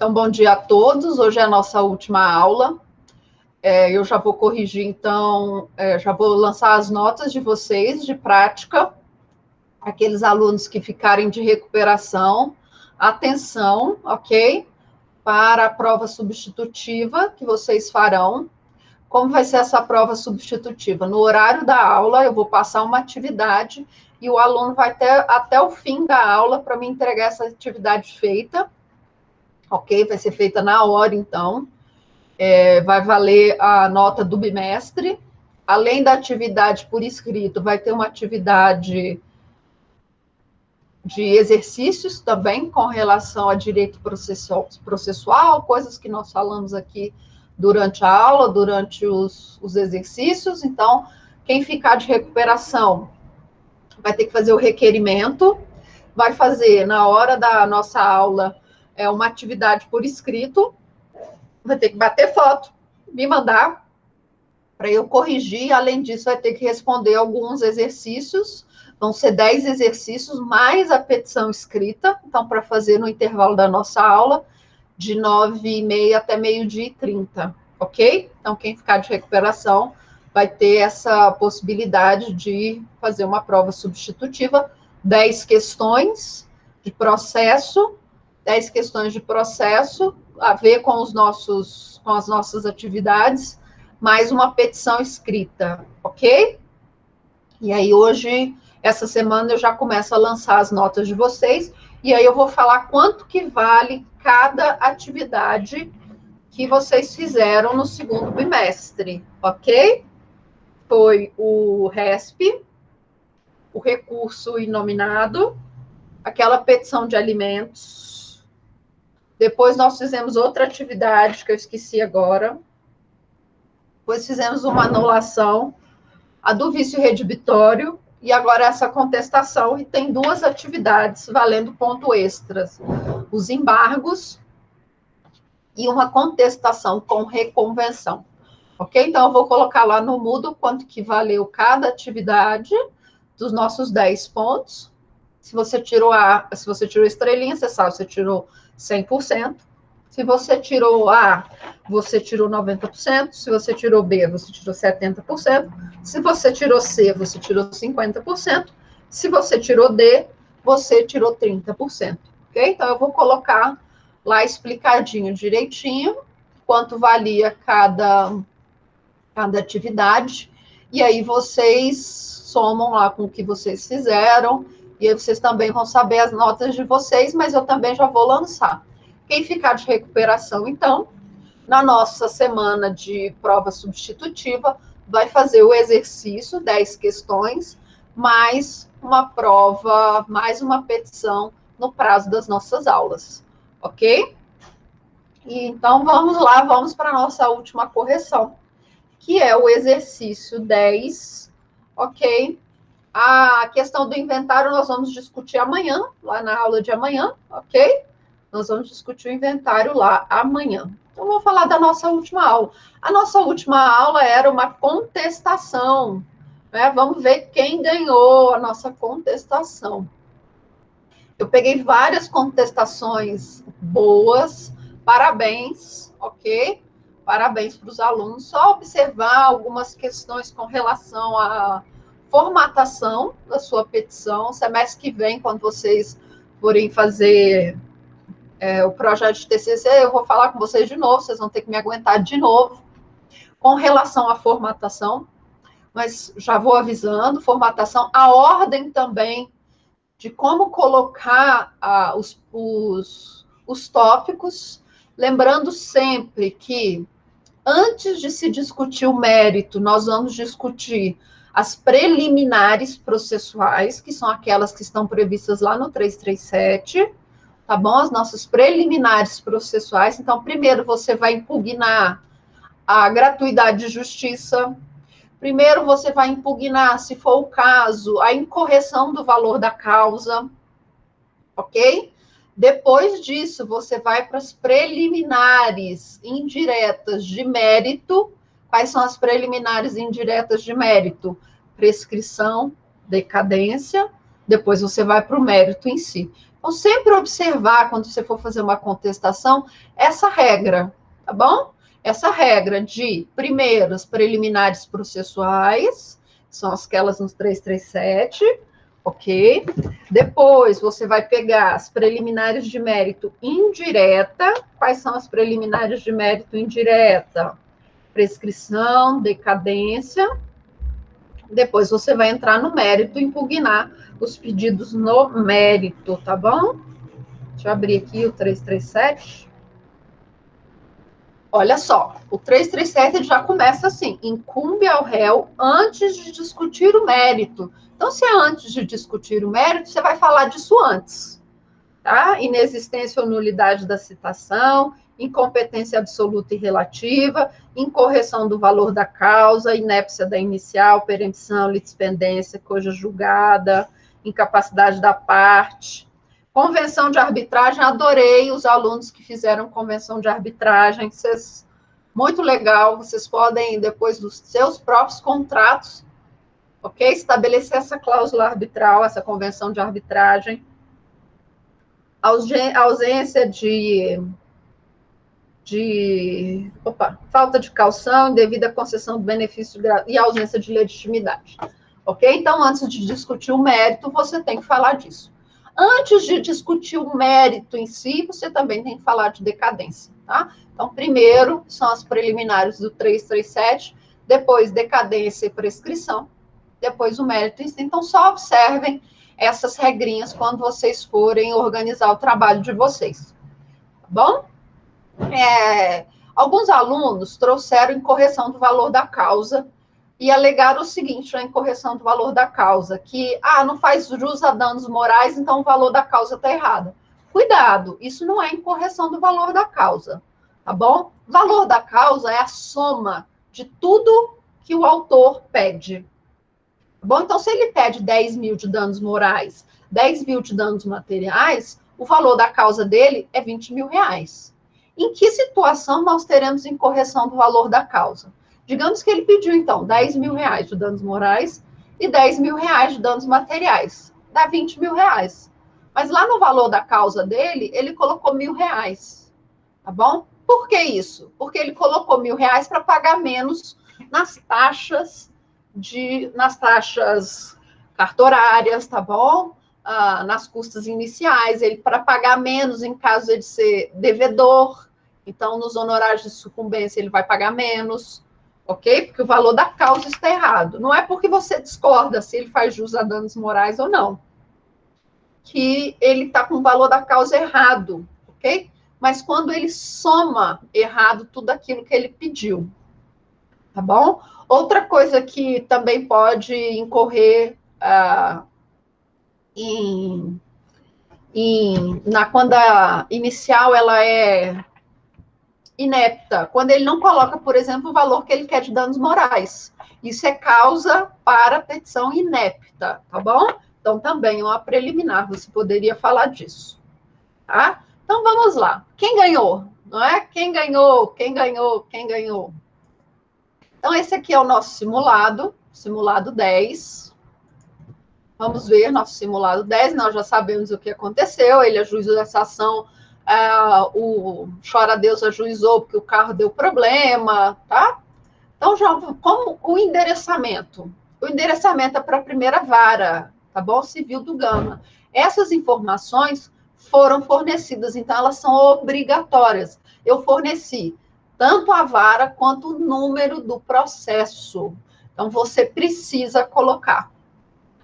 Então, bom dia a todos. Hoje é a nossa última aula. Eu já vou corrigir, então, já vou lançar as notas de vocês de prática. Aqueles alunos que ficarem de recuperação, atenção, ok? Para a prova substitutiva que vocês farão. Como vai ser essa prova substitutiva? No horário da aula, eu vou passar uma atividade e o aluno vai ter até o fim da aula para me entregar essa atividade feita. Ok? Vai ser feita na hora, então. Vai valer a nota do bimestre. Além da atividade por escrito, vai ter uma atividade de exercícios também com relação a direito processual, coisas que nós falamos aqui durante a aula, durante os exercícios. Então, quem ficar de recuperação vai ter que fazer o requerimento, vai fazer, na hora da nossa aula, uma atividade por escrito, vai ter que bater foto, me mandar, para eu corrigir. Além disso, vai ter que responder alguns exercícios, vão ser 10 exercícios, mais a petição escrita, então, para fazer no intervalo da nossa aula, de 9h30 até 12h30, ok? Então, quem ficar de recuperação vai ter essa possibilidade de fazer uma prova substitutiva, 10 questões de processo, 10 questões de processo, a ver com as nossas atividades, mais uma petição escrita, ok? E aí hoje, essa semana, eu já começo a lançar as notas de vocês, e aí eu vou falar quanto que vale cada atividade que vocês fizeram no segundo bimestre, ok? Foi o RESP, o recurso inominado, aquela petição de alimentos. Depois nós fizemos outra atividade que eu esqueci agora. Depois fizemos uma anulação, a do vício redibitório, e agora essa contestação, e tem 2 atividades valendo ponto extras. Os embargos e uma contestação com reconvenção. Ok? Então, eu vou colocar lá no Moodle quanto que valeu cada atividade dos nossos 10 pontos. Se você tirou estrelinha, você sabe, você tirou 100%. Se você tirou A, você tirou 90%. Se você tirou B, você tirou 70%. Se você tirou C, você tirou 50%. Se você tirou D, você tirou 30%. Ok? Então, eu vou colocar lá explicadinho direitinho quanto valia cada atividade. E aí vocês somam lá com o que vocês fizeram. E aí vocês também vão saber as notas de vocês, mas eu também já vou lançar. Quem ficar de recuperação, então, na nossa semana de prova substitutiva, vai fazer o exercício, 10 questões, mais uma prova, mais uma petição no prazo das nossas aulas, ok? E, então, vamos lá, vamos para a nossa última correção, que é o exercício 10, ok? A questão do inventário nós vamos discutir amanhã, lá na aula de amanhã, ok? Nós vamos discutir o inventário lá amanhã. Então, vou falar da nossa última aula. A nossa última aula era uma contestação, né? Vamos ver quem ganhou a nossa contestação. Eu peguei várias contestações boas, parabéns, ok? Parabéns para os alunos. Só observar algumas questões com relação à formatação da sua petição. Semestre que vem, quando vocês forem fazer o projeto de TCC, eu vou falar com vocês de novo, vocês vão ter que me aguentar de novo com relação à formatação, mas já vou avisando, formatação, a ordem também de como colocar os tópicos, lembrando sempre que antes de se discutir o mérito, nós vamos discutir as preliminares processuais, que são aquelas que estão previstas lá no 337, tá bom? As nossas preliminares processuais. Então, primeiro você vai impugnar a gratuidade de justiça. Primeiro você vai impugnar, se for o caso, a incorreção do valor da causa, ok? Depois disso, você vai para as preliminares indiretas de mérito. Quais são as preliminares indiretas de mérito? Prescrição, decadência. Depois você vai para o mérito em si. Então, sempre observar, quando você for fazer uma contestação, essa regra, tá bom? Essa regra de, primeiro, as preliminares processuais, são aquelas nos 337, ok? Depois, você vai pegar as preliminares de mérito indireta. Quais são as preliminares de mérito indireta? Prescrição, decadência. Depois, você vai entrar no mérito, impugnar os pedidos no mérito, tá bom? Deixa eu abrir aqui o 337. Olha só, o 337 já começa assim: incumbe ao réu antes de discutir o mérito. Então, se é antes de discutir o mérito, você vai falar disso antes, tá? Inexistência ou nulidade da citação, incompetência absoluta e relativa, incorreção do valor da causa, inépcia da inicial, perempção, litispendência, coisa julgada, incapacidade da parte. Convenção de arbitragem, adorei os alunos que fizeram convenção de arbitragem, vocês, muito legal, vocês podem, depois dos seus próprios contratos, ok? Estabelecer essa cláusula arbitral, essa convenção de arbitragem. Ausência falta de caução, devida concessão do benefício e ausência de legitimidade, ok? Então, antes de discutir o mérito, você tem que falar disso. Antes de discutir o mérito em si, você também tem que falar de decadência, tá? Então, primeiro são as preliminares do 337, depois decadência e prescrição, depois o mérito em si. Então, só observem essas regrinhas quando vocês forem organizar o trabalho de vocês, tá bom? Alguns alunos trouxeram incorreção do valor da causa e alegaram o seguinte na incorreção do valor da causa, que, não faz jus a danos morais, então o valor da causa está errado. Cuidado, isso não é incorreção do valor da causa, tá bom? O valor da causa é a soma de tudo que o autor pede. Tá bom? Então, se ele pede 10 mil de danos morais, 10 mil de danos materiais, o valor da causa dele é 20 mil reais. Em que situação nós teremos incorreção do valor da causa? Digamos que ele pediu, então, 10 mil reais de danos morais e 10 mil reais de danos materiais. Dá 20 mil reais. Mas lá no valor da causa dele, ele colocou 1.000 reais. Tá bom? Por que isso? Porque ele colocou 1.000 reais para pagar menos nas taxas cartorárias, tá bom? Nas custas iniciais, ele para pagar menos em caso de ser devedor. Então, nos honorários de sucumbência, ele vai pagar menos, ok? Porque o valor da causa está errado. Não é porque você discorda se ele faz jus a danos morais ou não, que ele está com o valor da causa errado, ok? Mas quando ele soma errado tudo aquilo que ele pediu, tá bom? Outra coisa que também pode incorrer quando a inicial ela é inepta, quando ele não coloca, por exemplo, o valor que ele quer de danos morais. Isso é causa para petição inepta, tá bom? Então, também uma preliminar, você poderia falar disso, tá? Então, vamos lá. Quem ganhou? Não é? Quem ganhou? Quem ganhou? Quem ganhou? Então, esse aqui é o nosso simulado, simulado 10. Vamos ver nosso simulado 10, nós já sabemos o que aconteceu, ele ajuizou essa ação, o chora-Deus ajuizou porque o carro deu problema, tá? Então, já, como o endereçamento? O endereçamento é para a primeira vara, tá bom? Civil do Gama. Essas informações foram fornecidas, então elas são obrigatórias. Eu forneci tanto a vara quanto o número do processo. Então, você precisa colocar.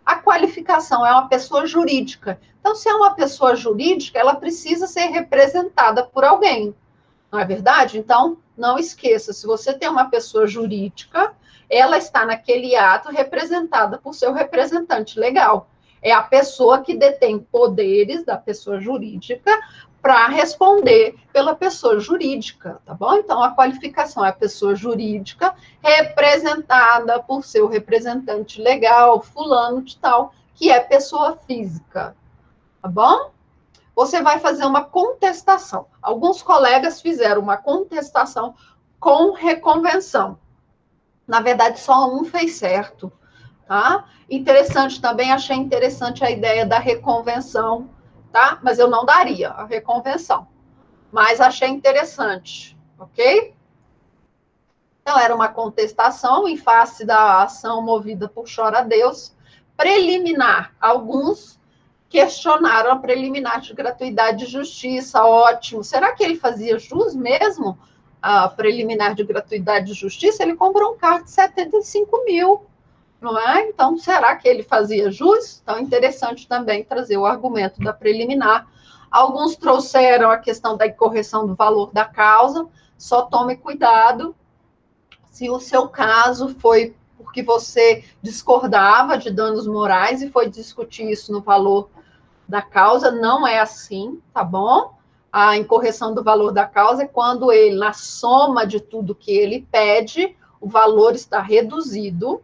A qualificação é uma pessoa jurídica. Então, se é uma pessoa jurídica, ela precisa ser representada por alguém. Não é verdade? Então, não esqueça, se você tem uma pessoa jurídica, ela está naquele ato representada por seu representante legal. É a pessoa que detém poderes da pessoa jurídica para responder pela pessoa jurídica, tá bom? Então, a qualificação é a pessoa jurídica representada por seu representante legal, fulano de tal, que é pessoa física, tá bom? Você vai fazer uma contestação. Alguns colegas fizeram uma contestação com reconvenção. Na verdade, só um fez certo, tá? Interessante também, achei interessante a ideia da reconvenção, tá? Mas eu não daria a reconvenção. Mas achei interessante, ok? Então, era uma contestação em face da ação movida por Chora-Deus, preliminar. Alguns questionaram a preliminar de gratuidade de justiça, ótimo. Será que ele fazia jus mesmo a preliminar de gratuidade de justiça? Ele comprou um carro de 75 mil, não é? Então, será que ele fazia jus? Então, é interessante também trazer o argumento da preliminar. Alguns trouxeram a questão da incorreção do valor da causa, só tome cuidado se o seu caso foi porque você discordava de danos morais e foi discutir isso no valor da causa, não é assim, tá bom? A incorreção do valor da causa é quando ele, na soma de tudo que ele pede, o valor está reduzido,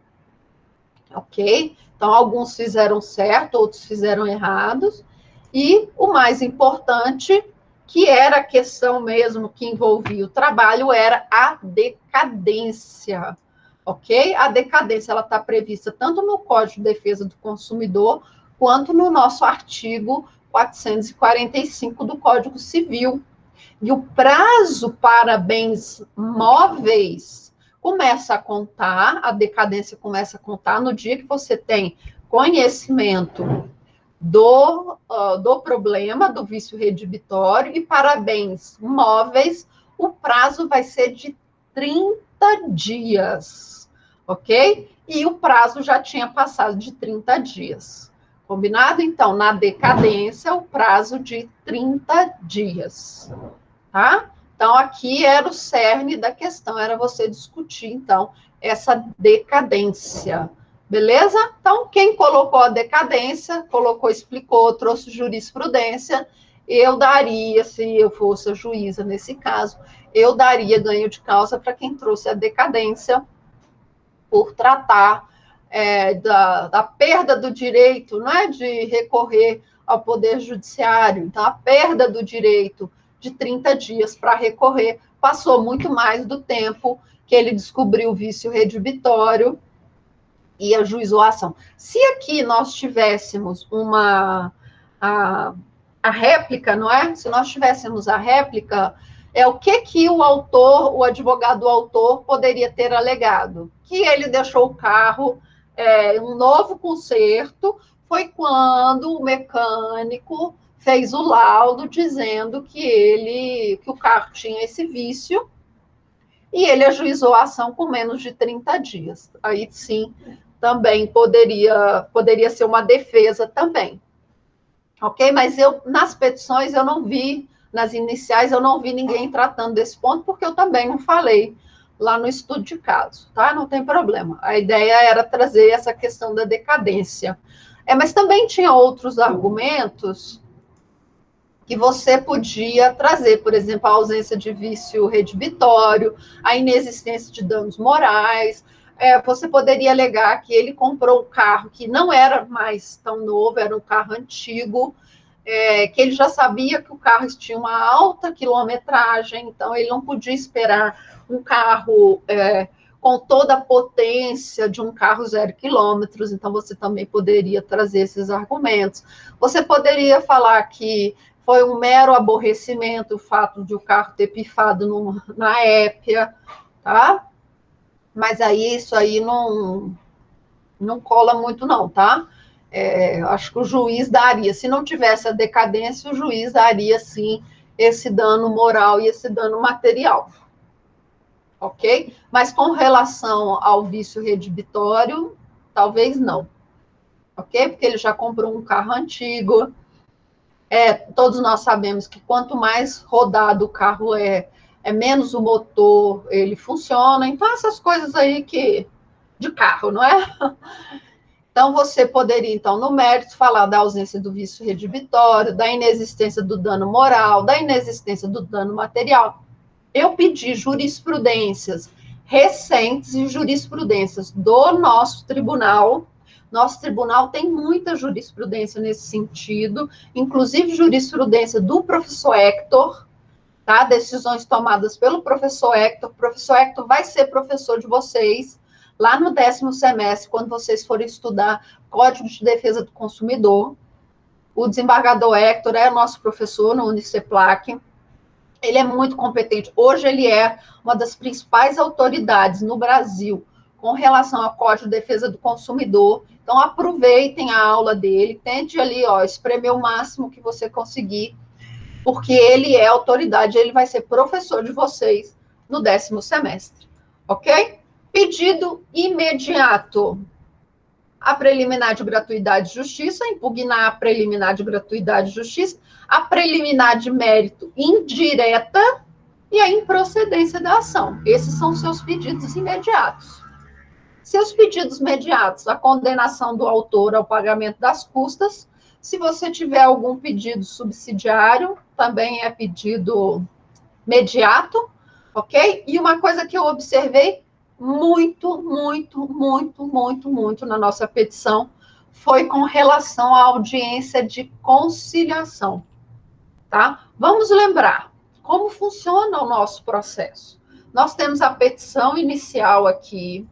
ok? Então, alguns fizeram certo, outros fizeram errados, e o mais importante, que era a questão mesmo que envolvia o trabalho, era a decadência, ok? A decadência, ela está prevista tanto no Código de Defesa do Consumidor, quanto no nosso artigo 445 do Código Civil. E o prazo para bens móveis começa a contar, a decadência começa a contar no dia que você tem conhecimento do problema, do vício redibitório, e para bens móveis, o prazo vai ser de 30 dias, ok? E o prazo já tinha passado de 30 dias. Combinado? Então, na decadência, o prazo de 30 dias, tá? Então, aqui era o cerne da questão, era você discutir, então, essa decadência. Beleza? Então, quem colocou a decadência, colocou, explicou, trouxe jurisprudência, eu daria, se eu fosse a juíza nesse caso, eu daria ganho de causa para quem trouxe a decadência por tratar da perda do direito, não é, de recorrer ao Poder Judiciário. Então, a perda do direito de 30 dias para recorrer passou muito mais do tempo que ele descobriu o vício redibitório e ajuizou a ação. Se aqui nós tivéssemos a réplica, não é? Se nós tivéssemos a réplica, o que o autor, o advogado autor, poderia ter alegado? Que ele deixou o carro, um novo conserto, foi quando o mecânico fez o laudo dizendo que o carro tinha esse vício, e ele ajuizou a ação com menos de 30 dias. Aí sim, também poderia ser uma defesa também. Ok? Mas nas petições, eu não vi, nas iniciais, eu não vi ninguém tratando desse ponto, porque eu também não falei lá no estudo de caso, tá? Não tem problema. A ideia era trazer essa questão da decadência. Mas também tinha outros argumentos que você podia trazer, por exemplo, a ausência de vício redibitório, a inexistência de danos morais. Você poderia alegar que ele comprou um carro que não era mais tão novo, era um carro antigo, que ele já sabia que o carro tinha uma alta quilometragem, então ele não podia esperar um carro com toda a potência de um carro 0 quilômetros, então você também poderia trazer esses argumentos. Você poderia falar que foi um mero aborrecimento o fato de o carro ter pifado na épia, tá? Mas aí isso aí não cola muito não, tá? Acho que o juiz daria, se não tivesse a decadência, o juiz daria sim esse dano moral e esse dano material, ok? Mas com relação ao vício redibitório, talvez não, ok? Porque ele já comprou um carro antigo. Todos nós sabemos que quanto mais rodado o carro menos o motor ele funciona. Então, essas coisas aí de carro, não é? Então, você poderia, então, no mérito, falar da ausência do vício redibitório, da inexistência do dano moral, da inexistência do dano material. Eu pedi jurisprudências recentes e jurisprudências do nosso tribunal. Nosso tribunal tem muita jurisprudência nesse sentido, inclusive jurisprudência do professor Hector, tá? Decisões tomadas pelo professor Hector. O professor Hector vai ser professor de vocês lá no 10º semestre, quando vocês forem estudar Código de Defesa do Consumidor. O desembargador Hector é nosso professor no Uniceplac. Ele é muito competente. Hoje ele é uma das principais autoridades no Brasil com relação ao Código de Defesa do Consumidor. Então, aproveitem a aula dele, tente ali, ó, espremer o máximo que você conseguir, porque ele é autoridade, ele vai ser professor de vocês no 10º semestre, ok? Pedido imediato. A preliminar de gratuidade e justiça, impugnar a preliminar de gratuidade e justiça, a preliminar de mérito indireta e a improcedência da ação. Esses são seus pedidos imediatos. Seus pedidos imediatos, a condenação do autor ao pagamento das custas. Se você tiver algum pedido subsidiário, também é pedido imediato, ok? E uma coisa que eu observei muito na nossa petição foi com relação à audiência de conciliação, tá? Vamos lembrar como funciona o nosso processo. Nós temos a petição inicial aqui,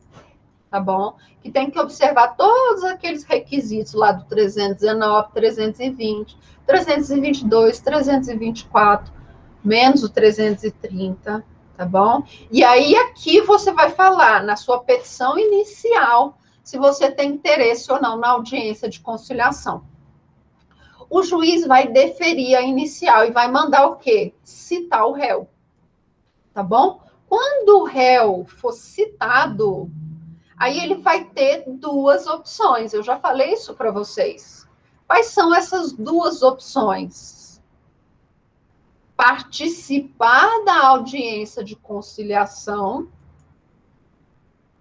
tá bom? Que tem que observar todos aqueles requisitos lá do 319, 320, 322, 324, menos o 330, tá bom? E aí aqui você vai falar na sua petição inicial se você tem interesse ou não na audiência de conciliação. O juiz vai deferir a inicial e vai mandar o quê? Citar o réu, tá bom? Quando o réu for citado, aí ele vai ter duas opções. Eu já falei isso para vocês. Quais são essas duas opções? Participar da audiência de conciliação,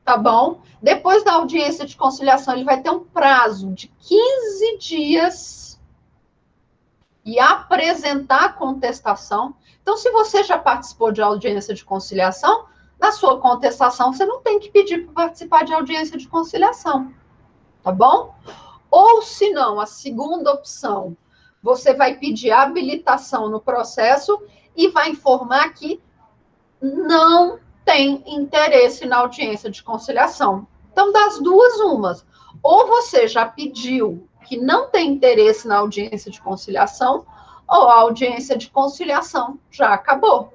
tá bom? Depois da audiência de conciliação, ele vai ter um prazo de 15 dias e apresentar a contestação. Então, se você já participou de audiência de conciliação, na sua contestação, você não tem que pedir para participar de audiência de conciliação, tá bom? Ou, se não, a segunda opção, você vai pedir habilitação no processo e vai informar que não tem interesse na audiência de conciliação. Então, das duas, umas. Ou você já pediu que não tem interesse na audiência de conciliação, ou a audiência de conciliação já acabou.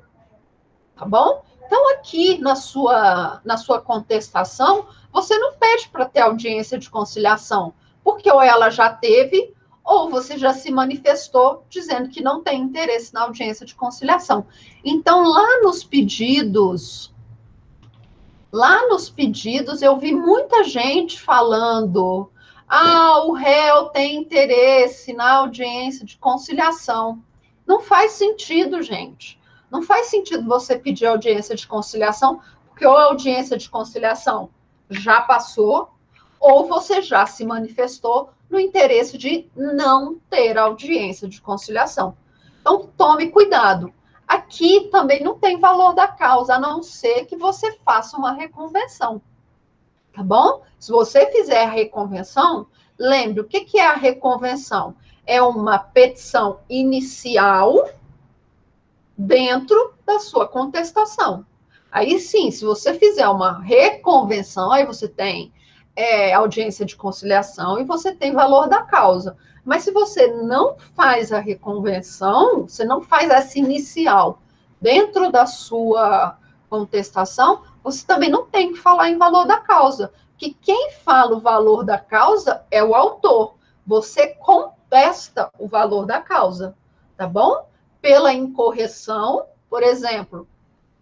Tá bom? Então, aqui na sua contestação, você não pede para ter audiência de conciliação, porque ou ela já teve, ou você já se manifestou dizendo que não tem interesse na audiência de conciliação. Então, lá nos pedidos, eu vi muita gente falando: o réu tem interesse na audiência de conciliação. Não faz sentido, gente. Não faz sentido você pedir audiência de conciliação, porque ou a audiência de conciliação já passou, ou você já se manifestou no interesse de não ter audiência de conciliação. Então, tome cuidado. Aqui também não tem valor da causa, a não ser que você faça uma reconvenção. Tá bom? Se você fizer a reconvenção, lembre, o que é a reconvenção? É uma petição inicial dentro da sua contestação. Aí sim, se você fizer uma reconvenção, aí você tem audiência de conciliação e você tem valor da causa. Mas se você não faz a reconvenção, você não faz essa inicial dentro da sua contestação, você também não tem que falar em valor da causa. Que quem fala o valor da causa é o autor. Você contesta o valor da causa, tá bom? Pela incorreção, por exemplo,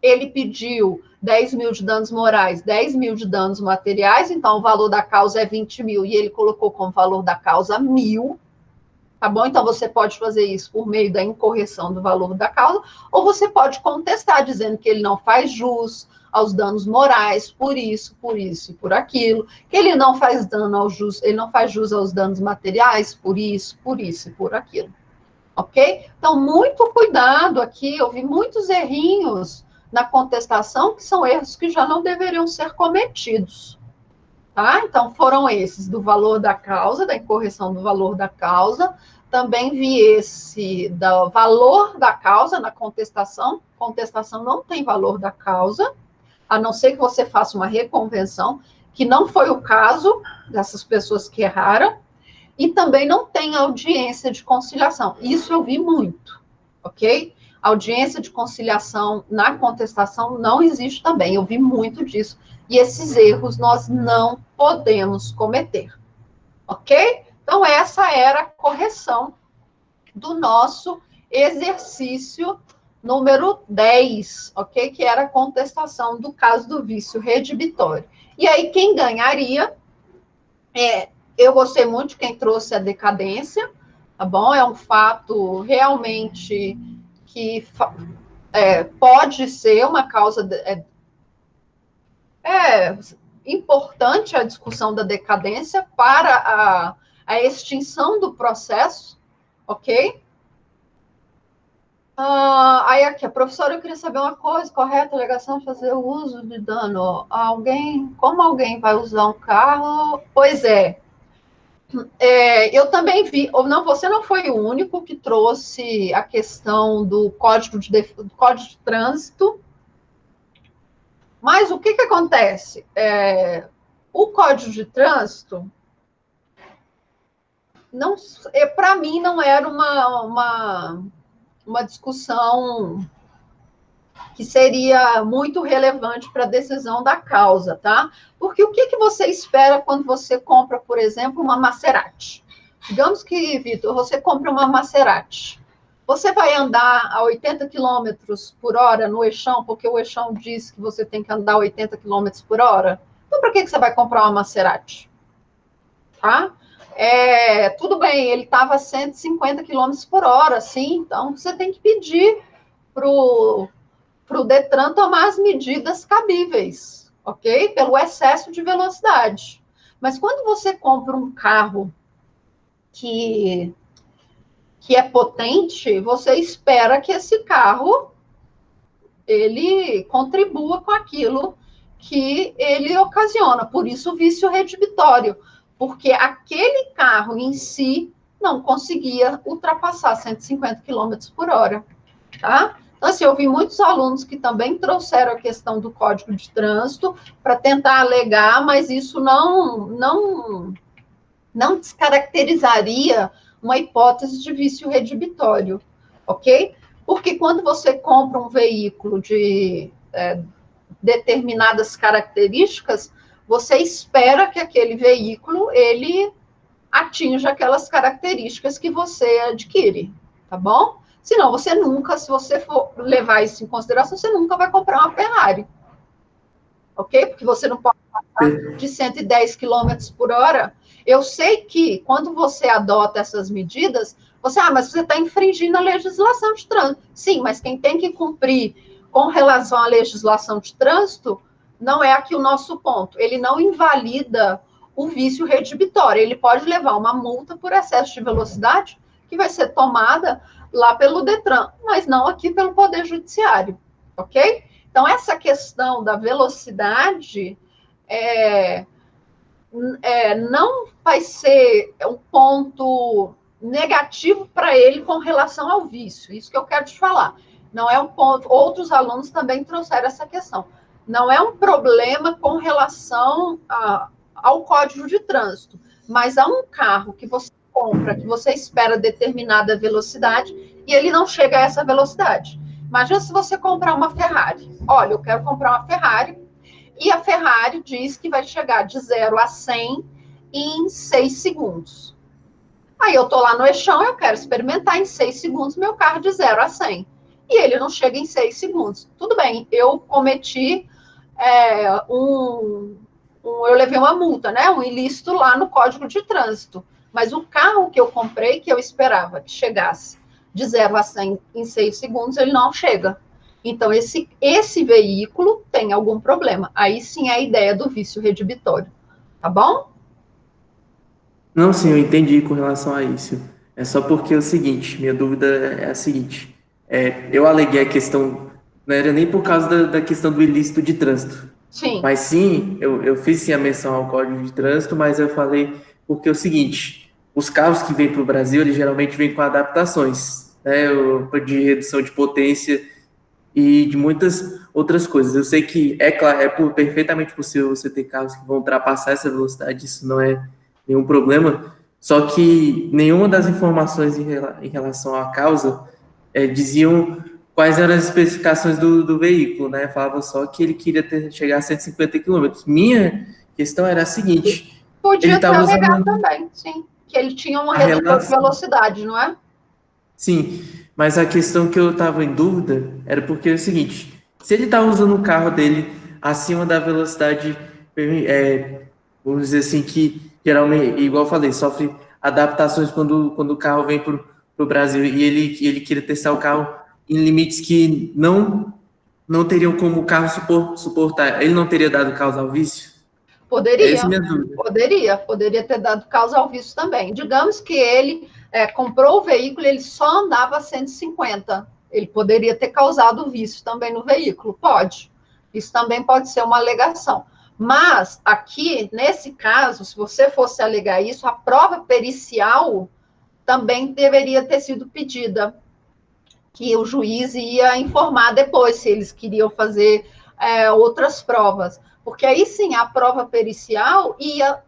ele pediu 10 mil de danos morais, 10 mil de danos materiais, então o valor da causa é 20 mil, e ele colocou como valor da causa 1.000, tá bom? Então você pode fazer isso por meio da incorreção do valor da causa, ou você pode contestar, dizendo que ele não faz jus aos danos morais, por isso e por aquilo, que ele não faz dano ao jus, ele não faz jus aos danos materiais, por isso e por aquilo. Ok? Então, muito cuidado aqui, eu vi muitos errinhos na contestação, que são erros que já não deveriam ser cometidos. Tá? Então, foram esses, do valor da causa, da incorreção do valor da causa. Também vi esse do valor da causa na contestação. Contestação não tem valor da causa, a não ser que você faça uma reconvenção, que não foi o caso dessas pessoas que erraram. e também não tem audiência de conciliação. Isso eu vi muito, ok? Audiência de conciliação na contestação não existe também, eu vi muito disso, e esses erros nós não podemos cometer, ok? Então, essa era a correção do nosso exercício número 10, ok? Que era a contestação do caso do vício redibitório. E aí, quem ganharia eu gostei muito de quem trouxe a decadência, tá bom? É um fato realmente que pode ser uma causa. Importante a discussão da decadência para a extinção do processo, ok? Aí aqui, a professora, eu queria saber uma coisa, correta alegação de fazer uso de dano. Como alguém vai usar um carro? Pois é, eu também vi, ou não, você não foi o único que trouxe a questão do código de trânsito, mas o que acontece? O código de trânsito, para mim, não era uma discussão que seria muito relevante para a decisão da causa, tá? Porque o que você espera quando você compra, por exemplo, uma Maserati? Digamos que, Vitor, você compra uma Maserati. Você vai andar a 80 km por hora no eixão, porque o eixão diz que você tem que andar a 80 km por hora? Então, para que você vai comprar uma Maserati? Tá? Tudo bem, ele estava a 150 km por hora, sim, então você tem que pedir para o Detran tomar as medidas cabíveis, ok? Pelo excesso de velocidade. Mas quando você compra um carro que é potente, você espera que esse carro ele contribua com aquilo que ele ocasiona. Por isso o vício redibitório, porque aquele carro em si não conseguia ultrapassar 150 km por hora, tá? Então, assim, eu vi muitos alunos que também trouxeram a questão do código de trânsito para tentar alegar, mas isso não descaracterizaria uma hipótese de vício redibitório, ok? Porque quando você compra um veículo de determinadas características, você espera que aquele veículo ele atinja aquelas características que você adquire, tá bom? Senão você nunca, se você for levar isso em consideração, você nunca vai comprar uma Ferrari, ok? Porque você não pode passar de 110 km por hora. Eu sei que quando você adota essas medidas, mas você está infringindo a legislação de trânsito. Sim, mas quem tem que cumprir com relação à legislação de trânsito não é aqui o nosso ponto. Ele não invalida o vício redibitório. Ele pode levar uma multa por excesso de velocidade, que vai ser tomada lá pelo Detran, mas não aqui pelo Poder Judiciário, ok? Então, essa questão da velocidade não vai ser um ponto negativo para ele com relação ao vício. Isso que eu quero te falar. Não é um ponto. Outros alunos também trouxeram essa questão. Não é um problema com relação ao código de trânsito, mas há um carro que você compra, que você espera determinada velocidade e ele não chega a essa velocidade. Imagina se você comprar uma Ferrari. Olha, eu quero comprar uma Ferrari e a Ferrari diz que vai chegar de 0 a 100 em 6 segundos. Aí eu tô lá no eixão, eu quero experimentar em 6 segundos meu carro de 0 a 100. E ele não chega em 6 segundos. Tudo bem, eu cometi eu levei uma multa, né? Um ilícito lá no Código de Trânsito. Mas o carro que eu comprei, que eu esperava que chegasse de 0 a 100 em 6 segundos, ele não chega. Então, esse veículo tem algum problema. Aí sim é a ideia do vício redibitório. Tá bom? Não, sim, eu entendi com relação a isso. É só porque é o seguinte, minha dúvida é a seguinte. Eu aleguei a questão, não era nem por causa da questão do ilícito de trânsito, Sim. mas sim, eu fiz sim a menção ao Código de Trânsito, mas eu falei porque é o seguinte, os carros que vêm para o Brasil, eles geralmente vêm com adaptações, né, de redução de potência e de muitas outras coisas. Eu sei que é claro, perfeitamente possível você ter carros que vão ultrapassar essa velocidade, isso não é nenhum problema. Só que nenhuma das informações em relação à causa diziam quais eram as especificações do veículo, né? Falava só que ele queria chegar a 150 quilômetros. Minha questão era a seguinte: ele Podia ter estava alegado usando também, sim, que ele tinha um a redutor de relação. velocidade, não é? Sim, mas a questão que eu estava em dúvida era porque é o seguinte: se ele estava usando o carro dele acima da velocidade, vamos dizer assim, que geralmente, igual eu falei, sofre adaptações quando o carro vem para o Brasil e ele queria testar o carro em limites que não teriam como o carro suportar, ele não teria dado causa ao vício? É essa a Poderia, minha dúvida. poderia ter dado causa ao vício também. Digamos que ele comprou o veículo e ele só andava a 150. Ele poderia ter causado vício também no veículo, pode. Isso também pode ser uma alegação. Mas aqui, nesse caso, se você fosse alegar isso, a prova pericial também deveria ter sido pedida, que o juiz ia informar depois se eles queriam fazer outras provas. Porque aí sim a prova pericial ia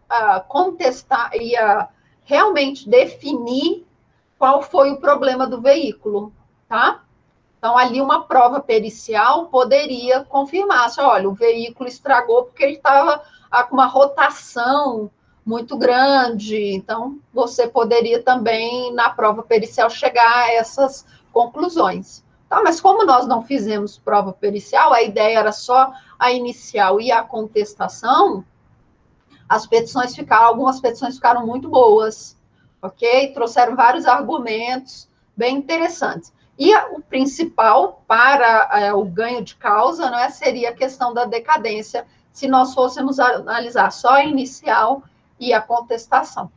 contestar, ia realmente definir qual foi o problema do veículo, tá? Então, ali uma prova pericial poderia confirmar, se, olha, o veículo estragou porque ele estava com uma rotação muito grande. Então, você poderia também, na prova pericial, chegar a essas conclusões. Tá, mas como nós não fizemos prova pericial, a ideia era só a inicial e a contestação, algumas petições ficaram muito boas, ok? Trouxeram vários argumentos bem interessantes. E o principal para o ganho de causa, não é, seria a questão da decadência, se nós fôssemos analisar só a inicial e a contestação,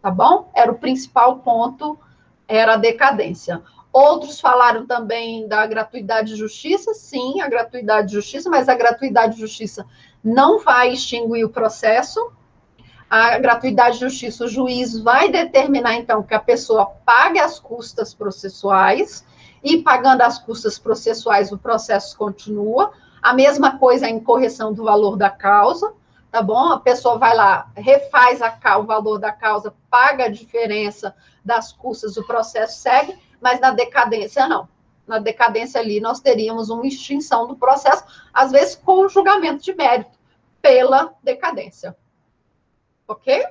tá bom? Era o principal ponto, era a decadência. Outros falaram também da gratuidade de justiça, sim, a gratuidade de justiça, mas a gratuidade de justiça não vai extinguir o processo. A gratuidade de justiça, o juiz vai determinar, então, que a pessoa pague as custas processuais, e pagando as custas processuais, o processo continua. A mesma coisa é a incorreção do valor da causa, tá bom? A pessoa vai lá, refaz o valor da causa, paga a diferença das custas, o processo segue, mas na decadência, não. Na decadência ali, nós teríamos uma extinção do processo, às vezes com julgamento de mérito, pela decadência. Ok?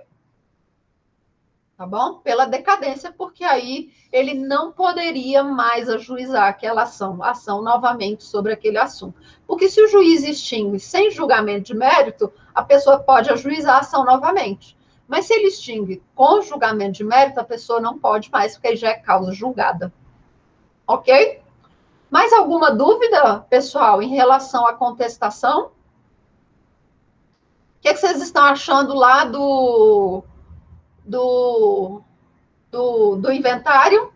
Tá bom? Pela decadência, porque aí ele não poderia mais ajuizar aquela ação novamente sobre aquele assunto. Porque se o juiz extingue sem julgamento de mérito, a pessoa pode ajuizar a ação novamente. Mas se ele extingue com julgamento de mérito, a pessoa não pode mais, porque já é causa julgada. Ok? Mais alguma dúvida, pessoal, em relação à contestação? O que vocês estão achando lá do inventário?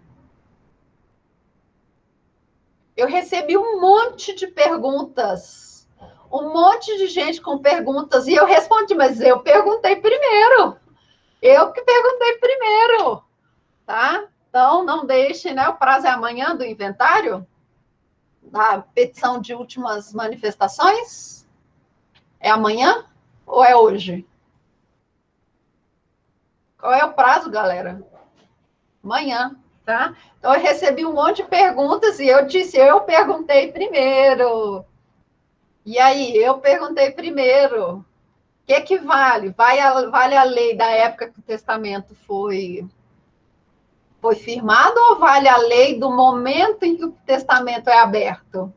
Eu recebi um monte de perguntas, um monte de gente com perguntas, e eu respondi, mas eu perguntei primeiro. Eu que perguntei primeiro, tá? Então, não deixem, né? O prazo é amanhã do inventário, da petição de últimas manifestações. É amanhã ou é hoje? Qual é o prazo, galera? Amanhã, tá? Então, eu recebi um monte de perguntas e eu disse, eu perguntei primeiro. E aí, eu perguntei primeiro. O que vale? Vale a lei da época que o testamento foi firmado ou vale a lei do momento em que o testamento é aberto?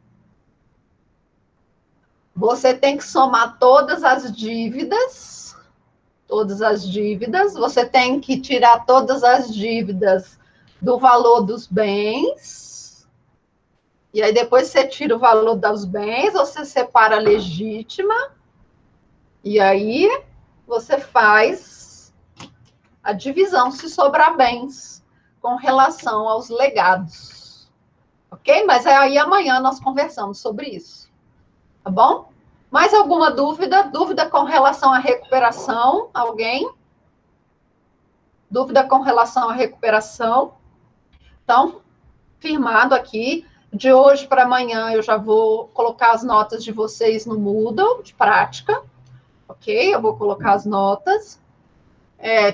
Você tem que somar todas as dívidas, você tem que tirar todas as dívidas do valor dos bens, e aí depois você tira o valor dos bens, você separa a legítima, e aí você faz a divisão se sobrar bens com relação aos legados. Ok? Mas aí amanhã nós conversamos sobre isso. Tá bom? Mais alguma dúvida? Dúvida com relação à recuperação? Alguém? Dúvida com relação à recuperação? Então, firmado aqui. De hoje para amanhã eu já vou colocar as notas de vocês no Moodle, de prática. Ok? Eu vou colocar as notas.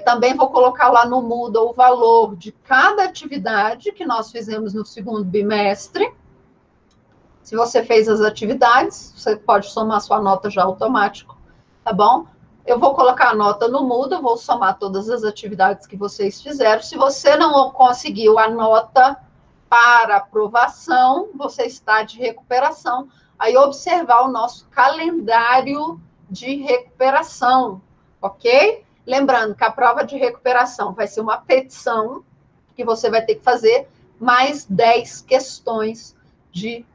Também vou colocar lá no Moodle o valor de cada atividade que nós fizemos no segundo bimestre. Se você fez as atividades, você pode somar sua nota já automático, tá bom? Eu vou colocar a nota no Moodle, vou somar todas as atividades que vocês fizeram. Se você não conseguiu a nota para aprovação, você está de recuperação. Aí observar o nosso calendário de recuperação, ok? Lembrando que a prova de recuperação vai ser uma petição que você vai ter que fazer mais 10 questões de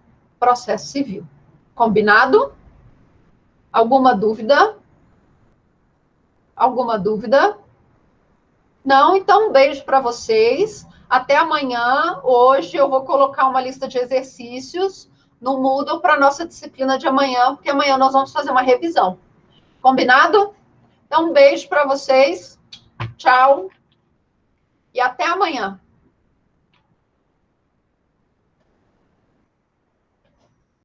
processo civil. Combinado? Alguma dúvida? Alguma dúvida? Não? Então, um beijo para vocês. Até amanhã. Hoje eu vou colocar uma lista de exercícios no Moodle para a nossa disciplina de amanhã, porque amanhã nós vamos fazer uma revisão. Combinado? Então, um beijo para vocês. Tchau. E até amanhã.